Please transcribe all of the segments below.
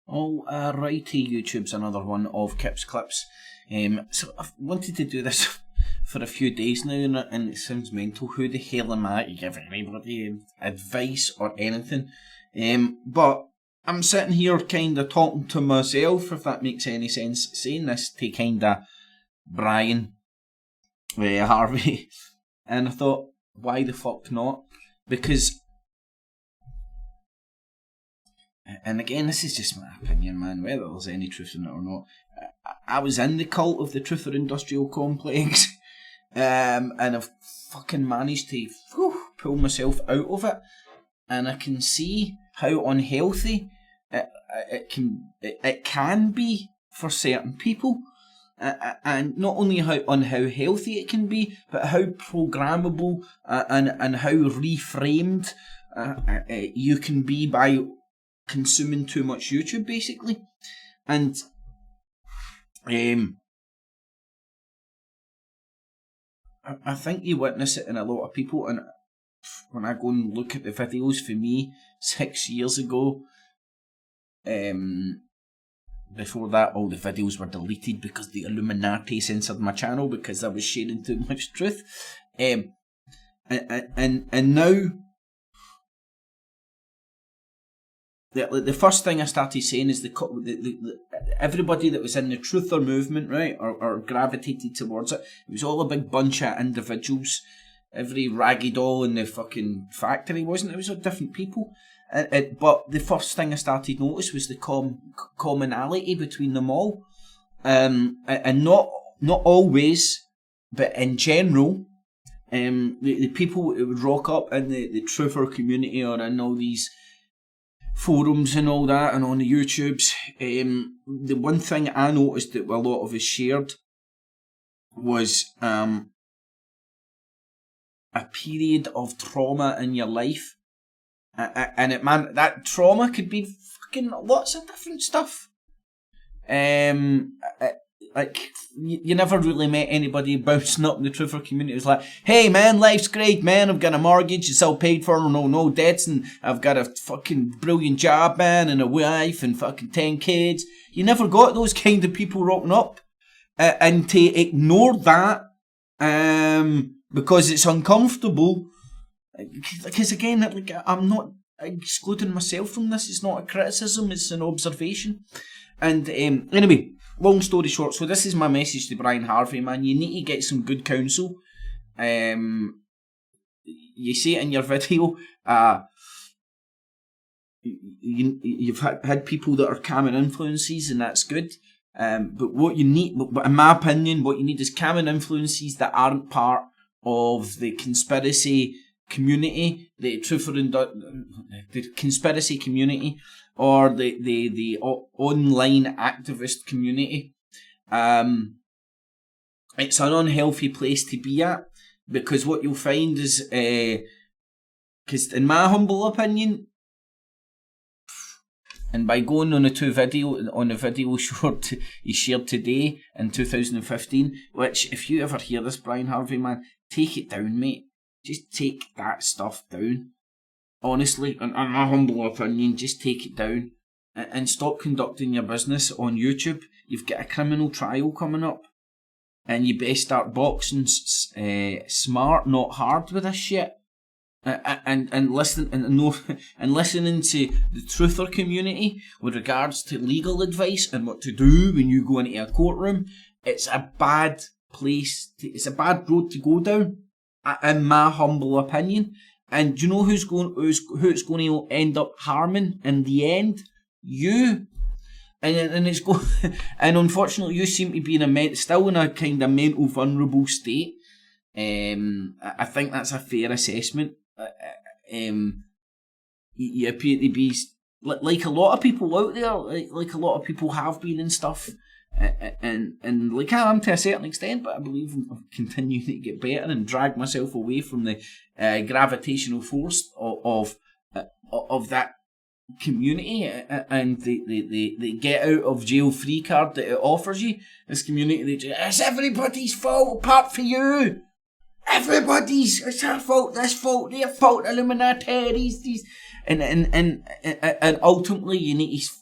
Righty, YouTube's another one of Kip's Clips. So I've wanted to do this for a few days now, and it sounds mental. Who the hell am I to give anybody advice or anything? But I'm sitting here kind of talking to myself, if that makes any sense, saying this to kind of Brian Harvey, and I thought, why the fuck not? Because, and again, this is just my opinion, man, whether there's any truth in it or not. I was in the cult of the truth or industrial complex, and I've fucking managed to pull myself out of it, and I can see how unhealthy it can be for certain people, and not only how healthy it can be, but how programmable and how reframed you can be by consuming too much YouTube, basically. And I think you witness it in a lot of people, and when I go and look at the videos for me 6 years ago, before that all the videos were deleted because the Illuminati censored my channel because I was sharing too much truth, and now the first thing I started saying is the everybody that was in the truther movement, right, or gravitated towards it, it was all a big bunch of individuals. Every raggy doll in the fucking factory wasn't. It was all different people. But the first thing I started to notice was the commonality between them all, and not always, but in general, the people that would rock up in the truther community or in all these forums and all that, and on the YouTubes, the one thing I noticed that a lot of us shared was a period of trauma in your life, and that trauma could be fucking lots of different stuff. Like, you never really met anybody bouncing up in the truther community. It was like, hey man, life's great, man, I've got a mortgage, it's all paid for, no debts, and I've got a fucking brilliant job, man, and a wife, and fucking 10 kids. You never got those kind of people rocking up. And to ignore that, because it's uncomfortable, because again, like, I'm not excluding myself from this, it's not a criticism, it's an observation. And anyway, long story short, so this is my message to Brian Harvey, man. You need to get some good counsel. You say it in your video, you've had people that are common influences, and that's good. But what you need, in my opinion, what you need is common influences that aren't part of the conspiracy community, the conspiracy community, or the online activist community. It's an unhealthy place to be at, because what you'll find is, because in my humble opinion, and by going on the video short he shared today in 2015, which, if you ever hear this, Brian Harvey, man, take it down, mate. Just take that stuff down. Honestly, in my humble opinion, just take it down and stop conducting your business on YouTube. You've got a criminal trial coming up, and you best start boxing smart, not hard, with this shit. And listening to the truther community with regards to legal advice and what to do when you go into a courtroom. It's a bad place. It's a bad road to go down, in my humble opinion. And do you know who it's going to end up harming in the end? You. And it's and unfortunately, you seem to be still in a kind of mental vulnerable state. I think that's a fair assessment. You appear to be like a lot of people out there, like a lot of people have been and stuff. And like I am to a certain extent, but I believe I'm continuing to get better and drag myself away from the gravitational force of that community and the get out of jail free card that it offers you. This community, it's everybody's fault apart from you. It's her fault, this fault, their fault, Illuminati, these, and ultimately you need to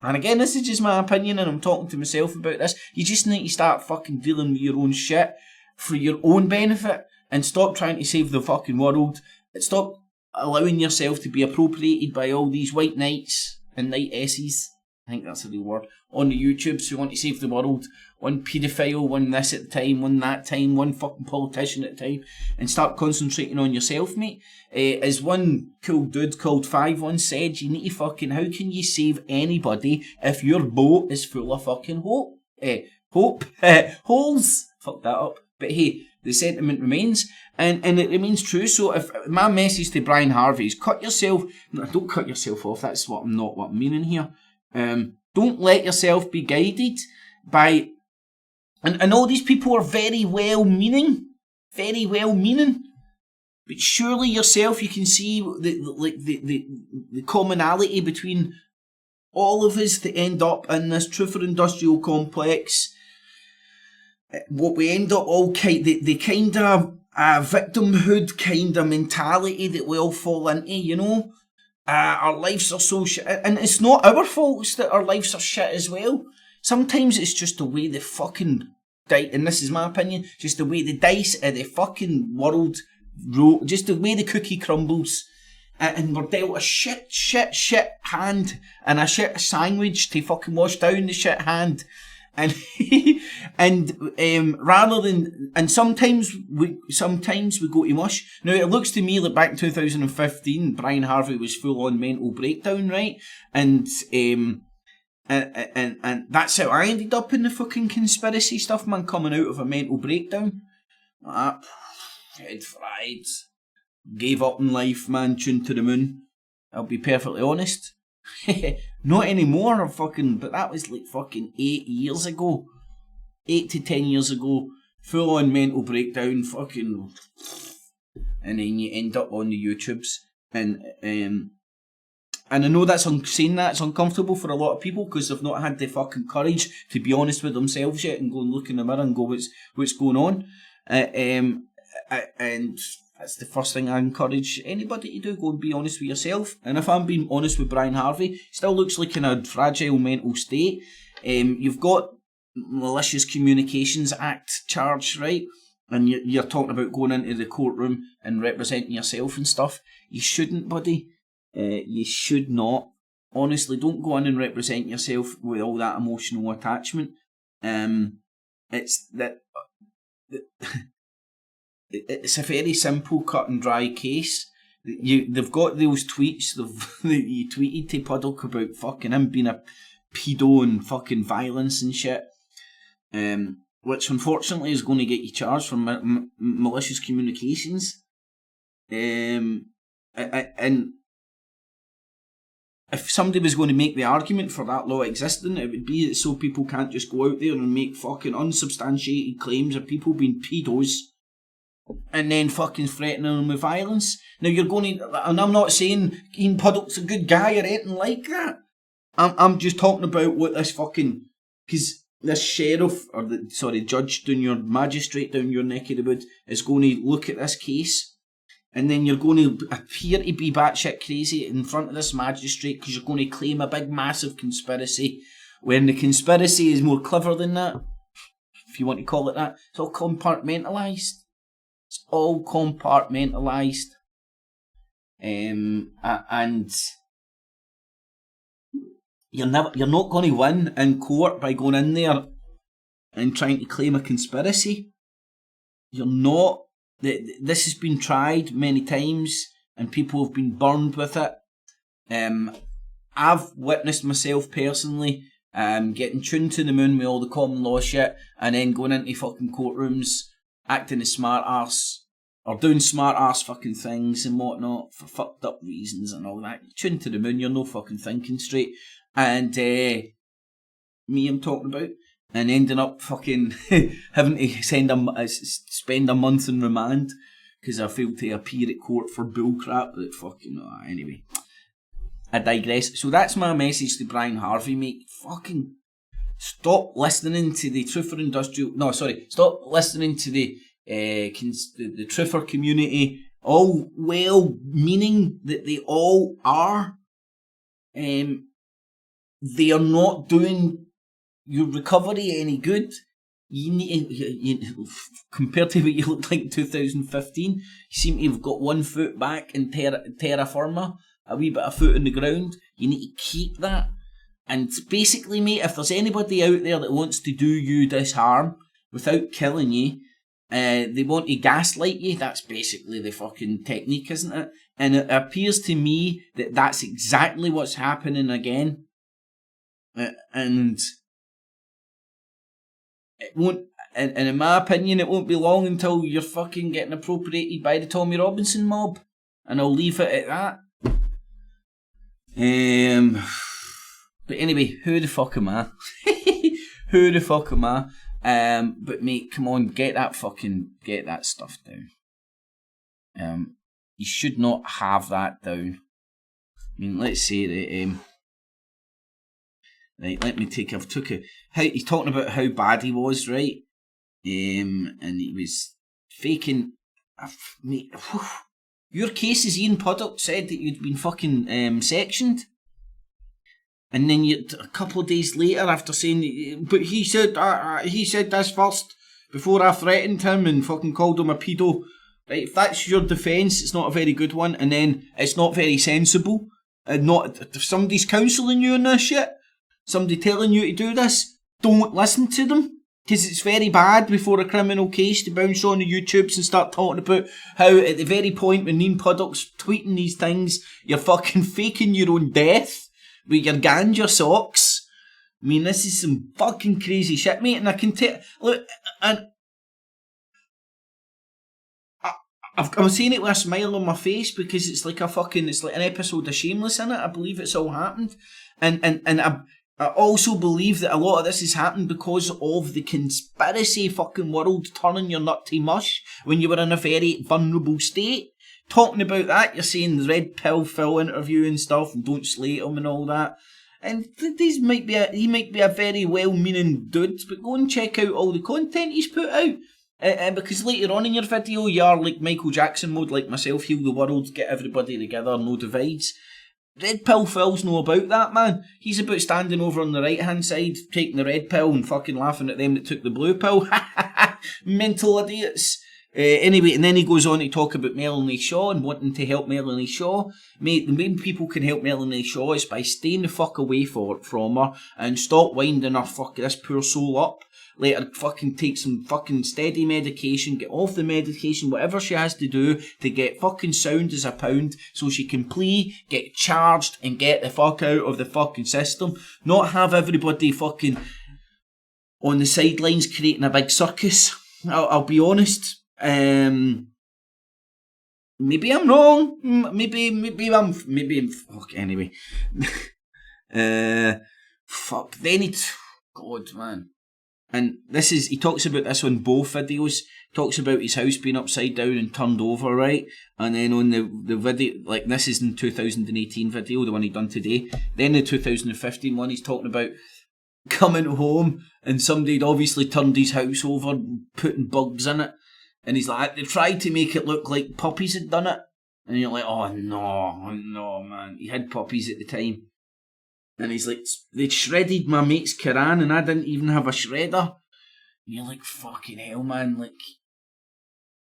And again, this is just my opinion, and I'm talking to myself about this. You just need to start fucking dealing with your own shit for your own benefit, and stop trying to save the fucking world. Stop allowing yourself to be appropriated by all these white knights and knightesses, I think that's a real word, on the YouTubes who want to save the world. One paedophile, one this at the time, one that time, one fucking politician at the time, and start concentrating on yourself, mate. As one cool dude called Five once said, you need to fucking, how can you save anybody if your boat is full of fucking hope? Holes. Fuck that up. But hey, the sentiment remains, and it remains true. So if my message to Brian Harvey is don't cut yourself off, that's what I'm meaning here. Don't let yourself be guided by, and all these people are very well meaning, but surely yourself you can see the commonality between all of us that end up in this truther industrial complex. What we end up all the kind of victimhood kind of mentality that we all fall into, you know. Our lives are so shit, and it's not our fault that our lives are shit as well. Sometimes it's just the way the fucking dice, and this is my opinion, just the way the dice of the fucking world roll, just the way the cookie crumbles, and we're dealt a shit hand and a shit sandwich to fucking wash down the shit hand. And rather than, and sometimes we go to mush. Now it looks to me like back in 2015, Brian Harvey was full on mental breakdown, right? And that's how I ended up in the fucking conspiracy stuff, man. Coming out of a mental breakdown, head fried, gave up in life, man. Tuned to the moon. I'll be perfectly honest. Not anymore, but that was like fucking 8 years ago. 8 to 10 years ago. Full on mental breakdown, fucking. And then you end up on the YouTubes. And I know saying that's uncomfortable for a lot of people because they've not had the fucking courage to be honest with themselves yet and go and look in the mirror and go, what's going on? And that's the first thing I encourage anybody to do, go and be honest with yourself. And if I'm being honest with Brian Harvey, still looks like in a fragile mental state. You've got Malicious Communications Act charge, right? And you're talking about going into the courtroom and representing yourself and stuff. You shouldn't, buddy. You should not. Honestly, don't go in and represent yourself with all that emotional attachment. It's that... It's a very simple, cut and dry case. They've got those tweets you tweeted to Puddock about fucking him being a pedo and fucking violence and shit, which unfortunately is going to get you charged for malicious communications. And if somebody was going to make the argument for that law existing, it would be that so people can't just go out there and make fucking unsubstantiated claims of people being pedos and then fucking threatening them with violence. Now you're going to, and I'm not saying Ian Puddock's a good guy or anything like that. I'm just talking about what this fucking, because this sheriff, or judge down your magistrate down your neck of the wood is going to look at this case, and then you're going to appear to be batshit crazy in front of this magistrate because you're going to claim a big massive conspiracy, when the conspiracy is more clever than that, if you want to call it that. It's all compartmentalised. It's all compartmentalised. And you're not going to win in court by going in there and trying to claim a conspiracy. You're not. This has been tried many times and people have been burned with it. I've witnessed myself personally getting tuned to the moon with all the common law shit and then going into fucking courtrooms acting a smart arse or doing smart arse fucking things and whatnot for fucked up reasons and all that. You're tuned to the moon, you're no fucking thinking straight. And me I'm talking about, and ending up fucking having to spend a month in remand because I failed to appear at court for bullcrap. That fucking anyway, I digress. So that's my message to Brian Harvey, mate. Fucking stop listening to the truther industrial. No, sorry, stop listening to the truther community. All well-meaning that they all are. they are not doing your recovery any good. You need, compared to what you looked like in 2015, you seem to have got 1 foot back in terra firma, a wee bit of foot on the ground. You need to keep that. And basically, mate, if there's anybody out there that wants to do you this harm without killing you, they want to gaslight you. That's basically the fucking technique, isn't it? And it appears to me that that's exactly what's happening again. And it won't, and in my opinion, it won't be long until you're fucking getting appropriated by the Tommy Robinson mob. And I'll leave it at that. But anyway, who the fuck am I? Who the fuck am I? But mate, come on, get that stuff down. You should not have that down. I mean, let's say that, right, let me he's talking about how bad he was, right? And he was faking, mate, your case is Ian Puddock said that you'd been fucking, sectioned. And then a couple of days later, after saying, but he said this first before I threatened him and fucking called him a pedo. Right, if that's your defence, it's not a very good one, and then it's not very sensible. And if somebody's counselling you on this shit, somebody telling you to do this, don't listen to them. Because it's very bad before a criminal case to bounce on the YouTubes and start talking about how at the very point when Ian Puddock's tweeting these things, you're fucking faking your own death with your ganja socks. I mean, this is some fucking crazy shit, mate. And I can tell, look, and I'm saying it with a smile on my face because it's like an episode of Shameless in it. I believe it's all happened. And I also believe that a lot of this has happened because of the conspiracy fucking world turning your nut to mush when you were in a very vulnerable state. Talking about that, you're saying the Red Pill Phil interview and stuff, and don't slate him and all that. And he might be a very well-meaning dude, but go and check out all the content he's put out. Because later on in your video, you are like Michael Jackson mode, like myself, heal the world, get everybody together, no divides. Red Pill Phil's no about that, man. He's about standing over on the right-hand side, taking the red pill and fucking laughing at them that took the blue pill. Mental idiots. Anyway, and then he goes on to talk about Melanie Shaw and wanting to help Melanie Shaw. Mate, the main people can help Melanie Shaw is by staying the fuck away from her and stop winding this poor soul up. Let her fucking take some fucking steady medication, get off the medication, whatever she has to do to get fucking sound as a pound so she can plea, get charged and get the fuck out of the fucking system. Not have everybody fucking on the sidelines creating a big circus. I'll be honest. Maybe I'm wrong. Maybe I'm fuck anyway. Fuck. Then God, man. And he talks about this on both videos. Talks about his house being upside down and turned over, right? And then on the video, like this is in 2018 video, the one he done today. Then the 2015 one, he's talking about coming home and somebody'd obviously turned his house over, putting bugs in it. And he's like, they tried to make it look like puppies had done it. And you're like, oh no, man. He had puppies at the time. And he's like, they'd shredded my mate's Quran and I didn't even have a shredder. And you're like, fucking hell, man. Like,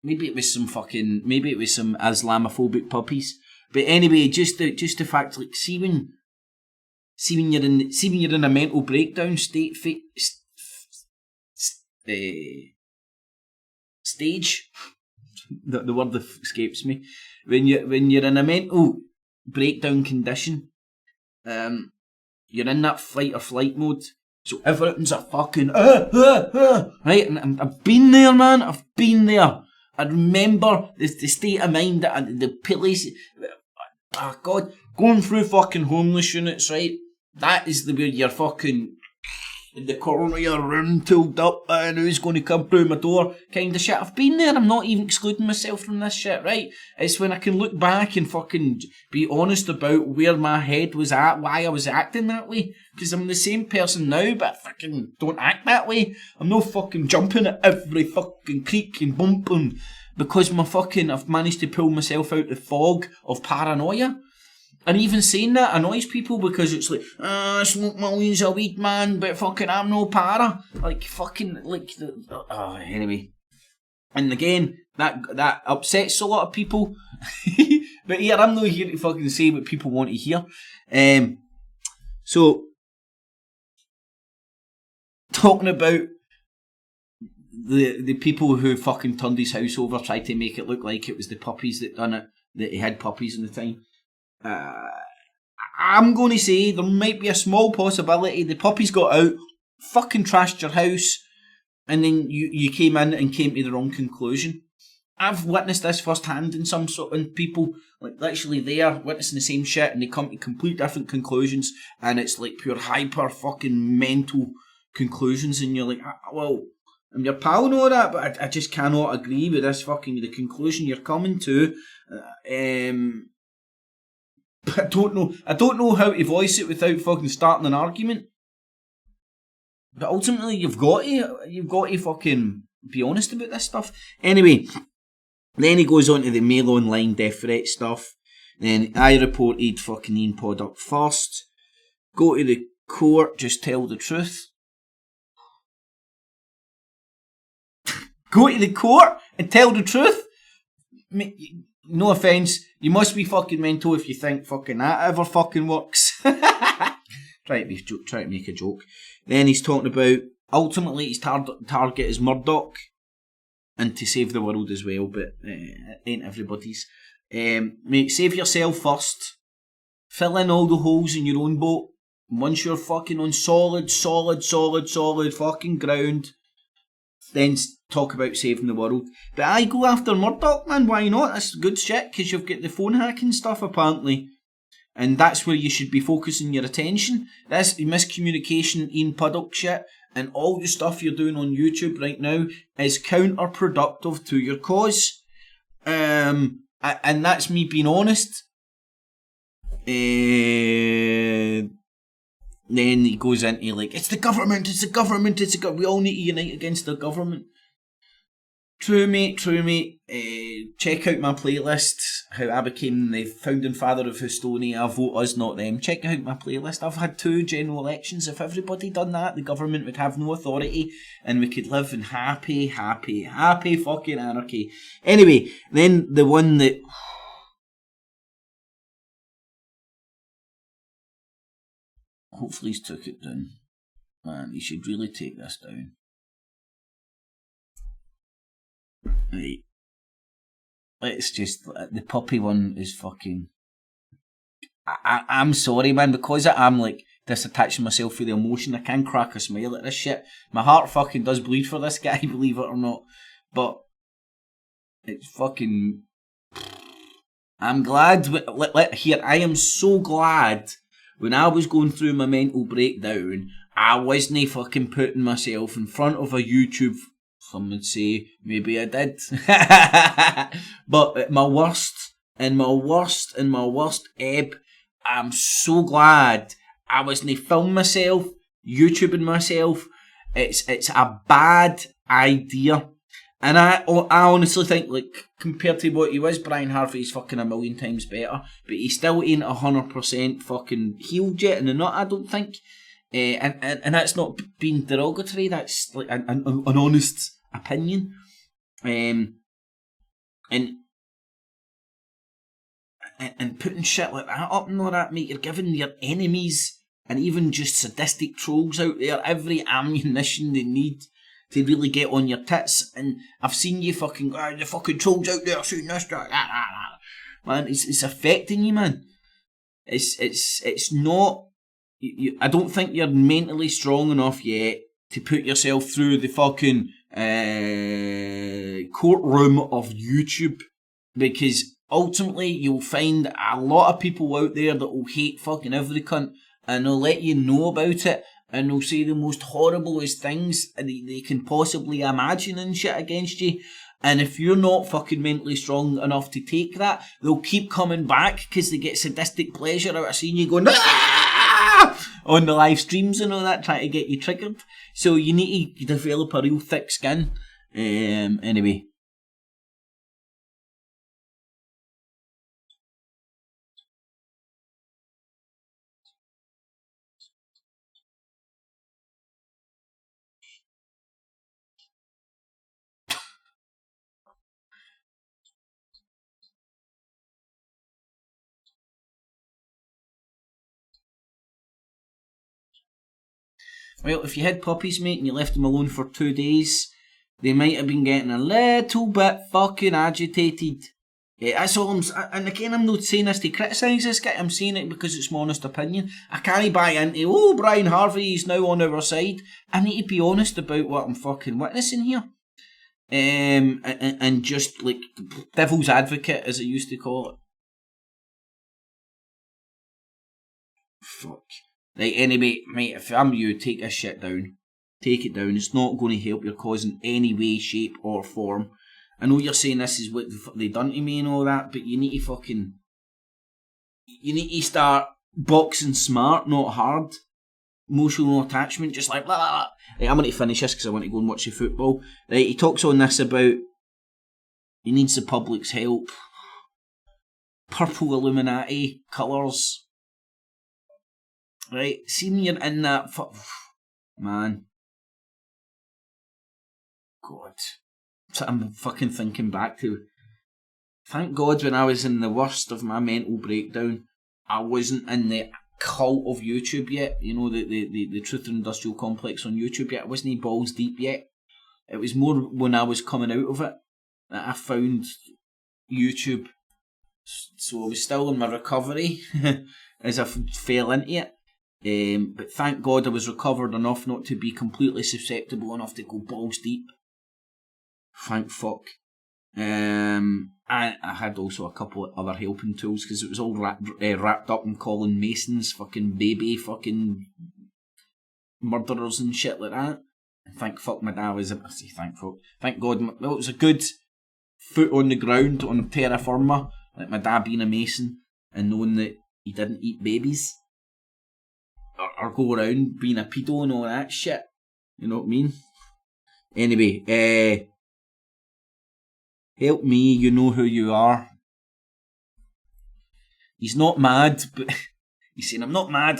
maybe it was some Islamophobic puppies. But anyway, just the fact, like, see when you're in a mental breakdown stage. The word escapes me. When you're in a mental breakdown condition, you're in that fight or flight mode. So everything's a fucking right. And I've been there, man. I've been there. I remember the state of mind that the police. Oh God, going through fucking homeless units, right? That is where you're fucking in the corner of your room, tooled up, and who's going to come through my door, kind of shit. I've been there. I'm not even excluding myself from this shit, right? It's when I can look back and fucking be honest about where my head was at, why I was acting that way. Because I'm the same person now, but I fucking don't act that way. I'm no fucking jumping at every fucking creak and bump, and because I've managed to pull myself out the fog of paranoia. And even saying that annoys people because it's like, I smoke millions of weed, man, but fucking I'm no para. Like, fucking, like, anyway. And again, that upsets a lot of people. But here, I'm not here to fucking say what people want to hear. So, talking about the people who fucking turned his house over, tried to make it look like it was the puppies that done it, that he had puppies in the time. I'm going to say there might be a small possibility the puppies got out, fucking trashed your house, and then you came in and came to the wrong conclusion. I've witnessed this firsthand in some sort of people, like literally there witnessing the same shit, and they come to complete different conclusions, and it's like pure hyper fucking mental conclusions, and you're like, well, I'm your pal and all that, but I just cannot agree with this fucking the conclusion you're coming to. But I don't know how to voice it without fucking starting an argument. But ultimately, you've got to fucking be honest about this stuff. Anyway, then he goes on to the mail online death threat stuff. Then I reported fucking Ian Podduck first. Go to the court, just tell the truth. Go to the court and tell the truth? No offence, you must be fucking mental if you think fucking that ever fucking works. Try to make a joke. Then he's talking about ultimately his target is Murdoch, and to save the world as well, but it ain't everybody's. Mate, save yourself first. Fill in all the holes in your own boat. And once you're fucking on solid fucking ground, then talk about saving the world. But I go after Murdoch, man, why not? That's good shit, because you've got the phone hacking stuff, apparently. And that's where you should be focusing your attention. This miscommunication, Ian Puddock shit, and all the stuff you're doing on YouTube right now is counterproductive to your cause. And that's me being honest. Then he goes into like, it's the government, we all need to unite against the government. True mate. Check out my playlist, how I became the founding father of Hostonia. Vote us, not them. Check out my playlist. I've had 2 general elections. If everybody done that, the government would have no authority and we could live in happy fucking anarchy. Anyway, then the one that... hopefully he's took it down. Man, he should really take this down. Right. It's just, the puppy one is fucking... I'm sorry, man, because I'm like disattaching myself from the emotion, I can't crack a smile at this shit. My heart fucking does bleed for this guy, believe it or not. But it's fucking... I'm glad... Here, I am so glad when I was going through my mental breakdown, I wasn't fucking putting myself in front of a YouTube... Some would say maybe I did. But at my worst ebb, I'm so glad I wasn't filming myself, YouTubing myself. It's a bad idea. And I honestly think, like, compared to what he was, Brian Harvey's fucking a million times better. But he still ain't 100% fucking healed yet, and not, I don't think. And that's not being derogatory, that's like an honest opinion. And putting shit like that up and all that, mate, you're giving your enemies and even just sadistic trolls out there every ammunition they need to really get on your tits. And I've seen you fucking, the fucking trolls out there saying this, that. Man, it's affecting you, man. It's not... I don't think you're mentally strong enough yet to put yourself through the fucking courtroom of YouTube, because ultimately you'll find a lot of people out there that will hate fucking every cunt, and they'll let you know about it, and they'll say the most horriblest things they can possibly imagine and shit against you. And if you're not fucking mentally strong enough to take that, they'll keep coming back because they get sadistic pleasure out of seeing you going on the live streams and all that, trying to get you triggered. So you need to develop a real thick skin. Anyway. Well, if you had puppies, mate, and you left them alone for 2 days, they might have been getting a little bit fucking agitated. Yeah, that's all and again, I'm not saying this to criticise this guy, I'm saying it because it's my honest opinion. I can't buy into, Brian Harvey is now on our side. I need to be honest about what I'm fucking witnessing here. And just like devil's advocate, as I used to call it. Fuck. Right, anyway, mate, if I'm you, take this shit down. Take it down. It's not going to help your cause in any way, shape, or form. I know you're saying this is what they done to me and all that, but you need to start boxing smart, not hard. Emotional attachment, just like blah, blah, blah. Right, I'm going to finish this because I want to go and watch the football. Right, he talks on this about he needs the public's help. Purple Illuminati colours. Right, seeing you're in that man. God. I'm fucking thinking back to. Thank God when I was in the worst of my mental breakdown, I wasn't in the cult of YouTube yet. You know, the Truth and Industrial Complex on YouTube yet. I wasn't balls deep yet. It was more when I was coming out of it that I found YouTube. So I was still in my recovery as I fell into it. But thank God I was recovered enough not to be completely susceptible enough to go balls deep. Thank fuck. I had also a couple of other helping tools because it was all wrapped up in Colin Mason's fucking baby fucking murderers and shit like that. And thank fuck my dad was, thank God, it was a good foot on the ground on terra firma, like my dad being a Mason and knowing that he didn't eat babies or go around being a pedo and all that shit. You know what I mean? Anyway, help me, you know who you are. He's not mad, but he's saying, I'm not mad,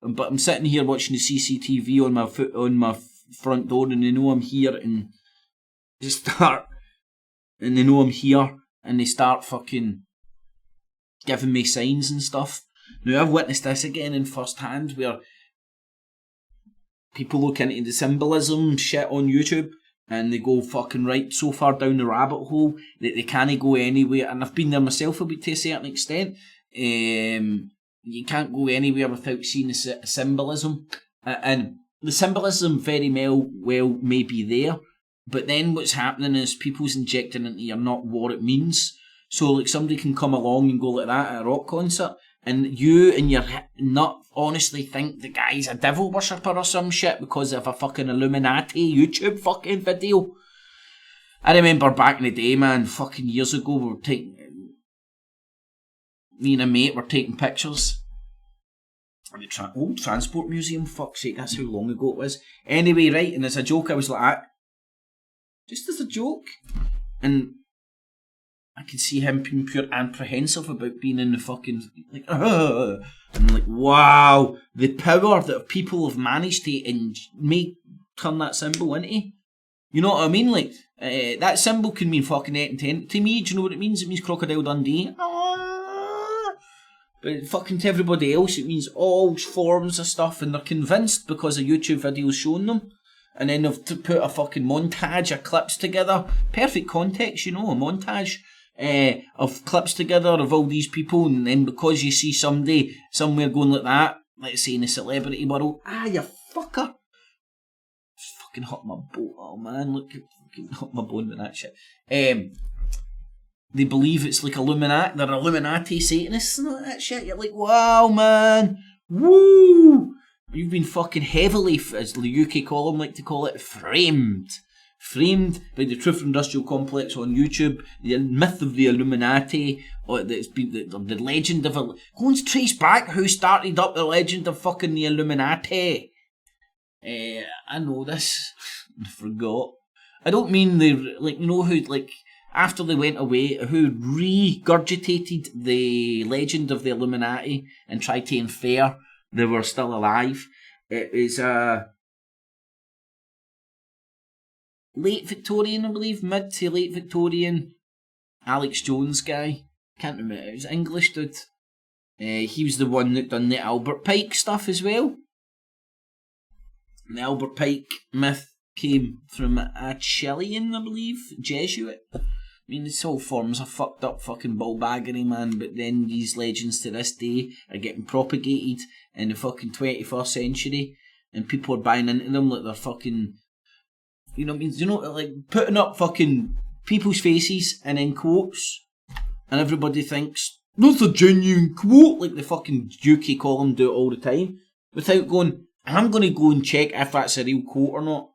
but I'm sitting here watching the CCTV on my front door and they know I'm here and they know I'm here and they start fucking giving me signs and stuff. Now I've witnessed this again in first hand where people look into the symbolism shit on YouTube and they go fucking right so far down the rabbit hole that they can't go anywhere. And I've been there myself a bit to a certain extent. You can't go anywhere without seeing the symbolism. And the symbolism very well may be there. But then what's happening is people's injecting into you not what it means. So like somebody can come along and go like that at a rock concert. And you and your nut honestly think the guy's a devil worshipper or some shit because of a fucking Illuminati YouTube fucking video. I remember back in the day, man, fucking years ago, me and a mate were taking pictures. The old transport museum, fuck's sake, that's how long ago it was. Anyway, right, and as a joke I was like, just as a joke. And I could see him being pure apprehensive about being in the fucking, like, and I'm like, wow, the power that people have managed to turn that symbol into. You know what I mean? Like, that symbol can mean fucking 8 and 10. To me, do you know what it means? It means Crocodile Dundee. But fucking to everybody else, it means all forms of stuff, and they're convinced because a YouTube video's showing them. And then they've put a fucking montage of clips together. Perfect context, you know, a montage. Of clips together of all these people, and then because you see somebody somewhere going like that, let's say in the celebrity world, you fucker, just fucking hurt my bone. Oh man, look, fucking hurt my bone with that shit. They believe it's like Illuminati, they're Illuminati Satanists and all that shit. You're like, wow, man, woo! You've been fucking heavily, as the UK column like to call it, framed by the Truth Industrial Complex on YouTube, the myth of the Illuminati, or that's been the legend of go and trace back who started up the legend of fucking the Illuminati. I know this. I forgot. I don't mean who after they went away, who regurgitated the legend of the Illuminati and tried to infer they were still alive. It is late Victorian, I believe, mid to late Victorian, Alex Jones guy. Can't remember, it was an English dude. He was the one that done the Albert Pike stuff as well. The Albert Pike myth came from a Chilean, I believe, Jesuit. I mean, this whole form's a fucked up fucking ballbaggery, man, but then these legends to this day are getting propagated in the fucking 21st century, and people are buying into them like they're fucking, you know what I mean? You know, like putting up fucking people's faces and in quotes, and everybody thinks, that's a genuine quote, like the fucking UK column do it all the time, without going, I'm going to go and check if that's a real quote or not.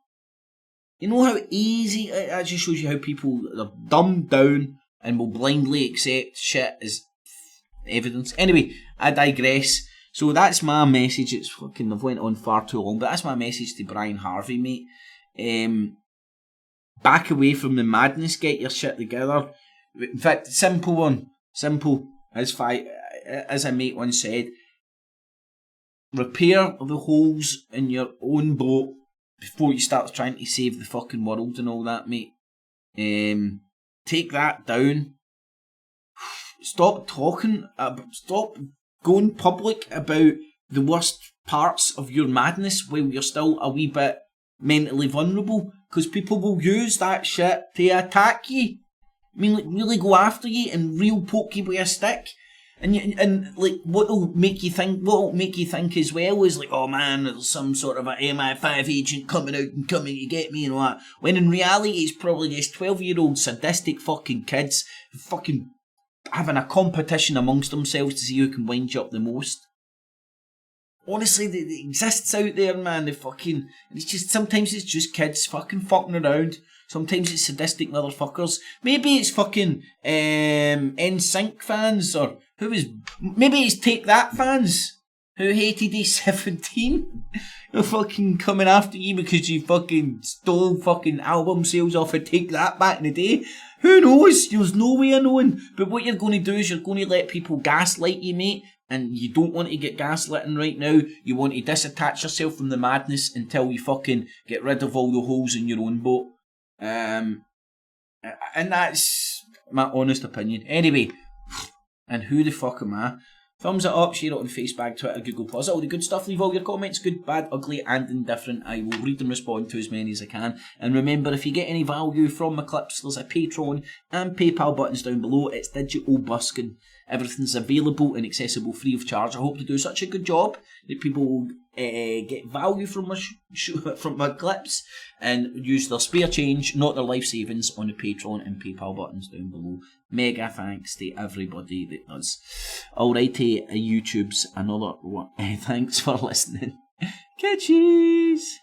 You know how easy, it just shows you how people are dumbed down and will blindly accept shit as evidence. Anyway, I digress. So that's my message. It's fucking, I've went on far too long, but that's my message to Brian Harvey, mate. Back away from the madness, get your shit together. In fact, simple one. Simple, as a mate once said, repair the holes in your own boat before you start trying to save the fucking world and all that, mate. Take that down. Stop going public about the worst parts of your madness while you're still a wee bit mentally vulnerable, because people will use that shit to attack you. I mean, like, really go after you and real poke you with a stick. And like, what'll make you think as well is like, oh man, there's some sort of a MI5 agent coming to get me and all that. When in reality, it's probably just 12-year-old sadistic fucking kids fucking having a competition amongst themselves to see who can wind you up the most. Honestly, it exists out there, man. Sometimes it's just kids fucking around. Sometimes it's sadistic motherfuckers. Maybe it's fucking NSYNC fans, or maybe it's Take That fans who hated A17. They're fucking coming after you because you fucking stole fucking album sales off of Take That back in the day. Who knows? There's no way of knowing. But what you're going to do is you're going to let people gaslight you, mate. And you don't want to get gaslighting right now. You want to disattach yourself from the madness until you fucking get rid of all the holes in your own boat. And that's my honest opinion. Anyway, and who the fuck am I? Thumbs it up, share it on Facebook, Twitter, Google+, all the good stuff. Leave all your comments, good, bad, ugly and indifferent. I will read and respond to as many as I can. And remember, if you get any value from my clips, there's a Patreon and PayPal buttons down below. It's digital busking. Everything's available and accessible free of charge. I hope to do such a good job that people will get value from my clips and use their spare change, not their life savings, on the Patreon and PayPal buttons down below. Mega thanks to everybody that does. Alrighty, YouTube's another one. Thanks for listening. Catchies!